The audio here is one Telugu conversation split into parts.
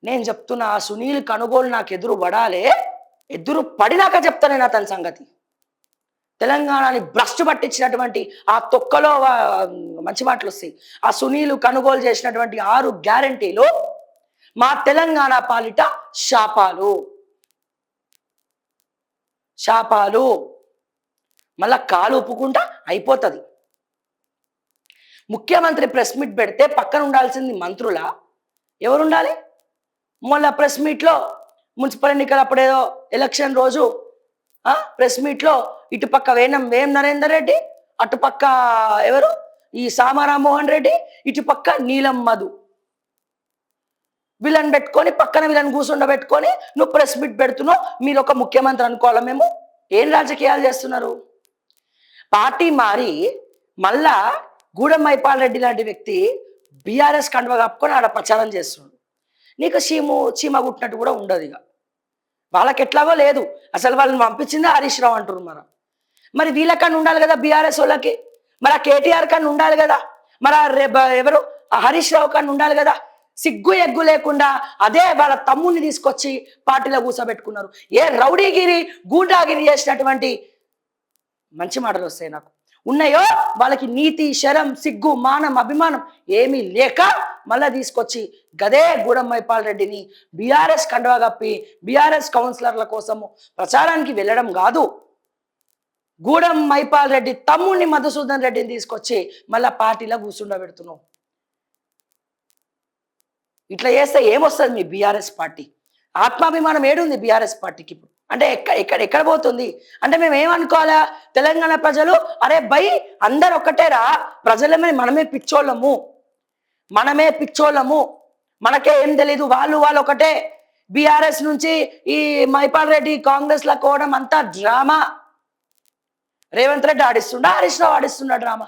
నేను చెప్తున్నా ఆ సునీల్ కనుగోలు నాకు ఎదురు పడాలే, ఎదురు పడినాక చెప్తా నేను అతని సంగతి. తెలంగాణని భ్రష్టు పట్టించినటువంటి ఆ తొక్కలో మంచి మాటలు వస్తాయి. ఆ సునీల్ కనుగోలు చేసినటువంటి 6 గ్యారంటీలు మా తెలంగాణ పాలిట శాపాలు. శాపాలు మళ్ళా కాలు ఒప్పుకుంటా అయిపోతుంది. ముఖ్యమంత్రి ప్రెస్ మీట్ పెడితే పక్కన ఉండాల్సింది మంత్రుల ఎవరు ఉండాలి? మొన్న ప్రెస్ మీట్లో మున్సిపల్ ఎన్నికలు అప్పుడేదో ఎలక్షన్ రోజు ప్రెస్ మీట్లో ఇటుపక్క వేం నరేందర్ రెడ్డి, అటుపక్క ఎవరు ఈ సామారామోహన్ రెడ్డి, ఇటుపక్క నీలం మధు, వీళ్ళని పెట్టుకొని పక్కన వీళ్ళని కూర్చుండబెట్టుకొని నువ్వు ప్రెస్ మీట్ పెడుతున్నావు, మీరు ఒక ముఖ్యమంత్రి అనుకోవాలి. మేము ఏం రాజకీయాలు చేస్తున్నారు? పార్టీ మారి మళ్ళా గూడెం మైపాల్ రెడ్డి లాంటి వ్యక్తి బీఆర్ఎస్ కండువ కప్పుకొని ఆడ ప్రచారం చేస్తున్నాడు. నీకు చీమ కుట్టినట్టు కూడా ఉండదు. ఇక వాళ్ళకి ఎట్లాగో లేదు, అసలు వాళ్ళని పంపించిందే హరీష్ రావు అంటున్నారు. మరి వీళ్ళకన్నా ఉండాలి కదా బీఆర్ఎస్ వాళ్ళకి, మరి ఆ కేటీఆర్ కన్నా ఉండాలి కదా, మరి ఎవరు హరీష్ రావు కన్నా ఉండాలి కదా. సిగ్గు ఎగ్గు లేకుండా అదే వాళ్ళ తమ్ముడిని తీసుకొచ్చి పార్టీలో కూర్చోబెట్టుకున్నారు. ఏ రౌడీగిరి గూండాగిరి చేసినటువంటి మంచి మాటలు వస్తాయి నాకు ఉన్నాయో వాళ్ళకి నీతి, శరం, సిగ్గు, మానం, అభిమానం ఏమీ లేక మళ్ళా తీసుకొచ్చి గదే గూడెం మైపాల్ రెడ్డిని బీఆర్ఎస్ కండువా కప్పి బీఆర్ఎస్ కౌన్సిలర్ల కోసము ప్రచారానికి వెళ్ళడం కాదు, గూడెం మైపాల్ రెడ్డి తమ్ముడిని మధుసూదన్ రెడ్డిని తీసుకొచ్చి మళ్ళా పార్టీలో కూర్చుండబెడుతున్నావు. ఇట్లా చేస్తే ఏమొస్తుంది మీ బీఆర్ఎస్ పార్టీ? ఆత్మాభిమానం ఏడుంది బీఆర్ఎస్ పార్టీకి ఇప్పుడు? అంటే ఎక్కడ పోతుంది అంటే మేము ఏమనుకోవాలా? తెలంగాణ ప్రజలు అరే బై అందరు ఒక్కటేరా, ప్రజలమే మనమే పిచ్చోళ్ళము, మనకే ఏం తెలీదు, వాళ్ళు ఒకటే. బీఆర్ఎస్ నుంచి ఈ మైపాల్ రెడ్డి కాంగ్రెస్ లకు పోవడం అంతా drama. Revanth Reddy ఆడిస్తుండా, Harish Rao ఆడిస్తున్నా drama?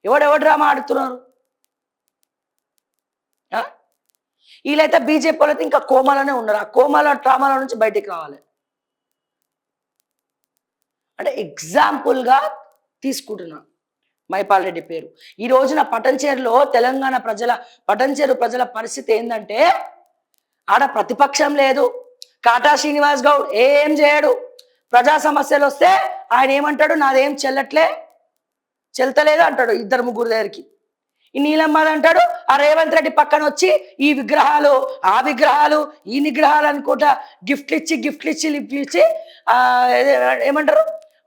ఎవడెవడు drama ఆడుతున్నారు? వీళ్ళైతే బీజేపీ వాళ్ళైతే ఇంకా కోమాలోనే ఉన్నారు. ఆ కోమాల డ్రామాల నుంచి బయటికి రావాలి. అంటే ఎగ్జాంపుల్గా తీసుకుంటున్నా మైపాల్ రెడ్డి పేరు. ఈ రోజున పటంచేరులో తెలంగాణ పటంచేరు ప్రజల పరిస్థితి ఏంటంటే ఆడ ప్రతిపక్షం లేదు. కాటా శ్రీనివాస్ గౌడ్ ఏం చేయడు. ప్రజా సమస్యలు వస్తే ఆయన ఏమంటాడు? నాదేం చెల్తలేదు అంటాడు 2-3 దగ్గరికి. ఈ నీలమ్మది అంటాడు, ఆ రేవంత్ రెడ్డి పక్కన వచ్చి ఈ విగ్రహాలు, ఆ విగ్రహాలు, ఈ నిగ్రహాలు అనుకుంటా గిఫ్ట్లు ఇచ్చి ఏమంటారు,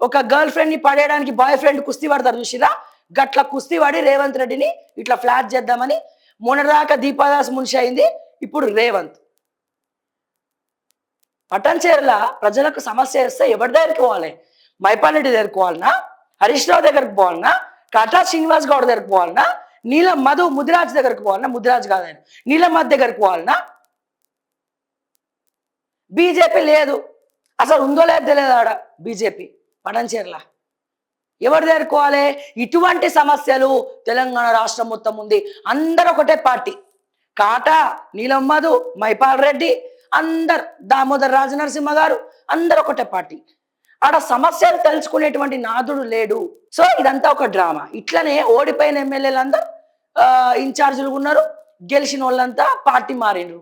ఒక గర్ల్ ఫ్రెండ్ని పడేయడానికి బాయ్ ఫ్రెండ్ కుస్తీ పడతారు చూసిరా, గట్ల కుస్తీ పడి రేవంత్ రెడ్డిని ఇట్లా ఫ్లాట్ చేద్దామని. మొన్నదాకా దీపాదాస్ మున్షి అయింది, ఇప్పుడు రేవంత్. పటంచేరుల ప్రజలకు సమస్య వస్తే ఎవరి దగ్గరికి పోవాలి? మైపాల్ రెడ్డి దగ్గరికి పోవాలనా? హరీష్ రావు దగ్గరికి పోవాలనా? కాటా శ్రీనివాస్ గౌడ్ దగ్గరికి పోవాలనా? నీలం మధు ముదిరాజ్ దగ్గరికి పోవాలన్నా? ముదిరాజ్ కాదని నీలం మధు దగ్గరికి పోవాలన్నా? బీజేపీ లేదు, అసలు ఉందో లేదు తెలియదు ఆడ బీజేపీ పటంచేరులా. ఎవరి దగ్గరికి పోవాలి? ఇటువంటి సమస్యలు తెలంగాణ రాష్ట్రం మొత్తం ఉంది. అందరు ఒకటే పార్టీ. కాటా, నీలం మధు, మైపాల్ రెడ్డి, అందరు దామోదర్ రాజనరసింహ గారు, అందరు ఒకటే పార్టీ. ఆడ సమస్యలు తెలుసుకునేటువంటి నాదుడు లేడు. సో ఇదంతా ఒక డ్రామా. ఇట్లనే ఓడిపోయిన ఎమ్మెల్యేలు అందరూ ఇన్ఛార్జీలు ఉన్నారు, గెలిచిన వాళ్ళంతా పార్టీ మారినరు.